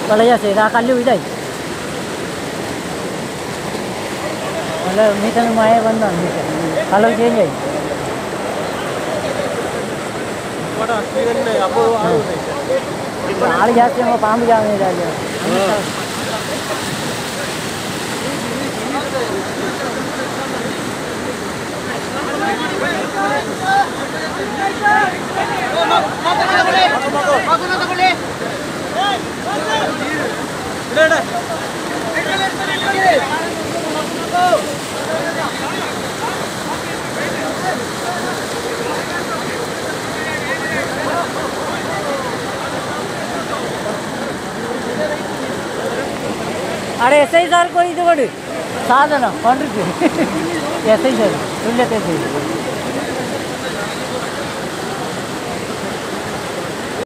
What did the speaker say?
വളരെ ചെയ്ത് ആ കല്ല് ഇതായി നല്ല മീറ്റർ മഴ വന്നാണ് മീറ്റർ കളർ ചേഞ്ച് ആയി ആള് ജാസ്തി ആകുമ്പോൾ പാമ്പ് ചാകുന്നില്ല अरे ऐसे ही सर कोई तो साधन पंडित ऐसे ही सर तुल्य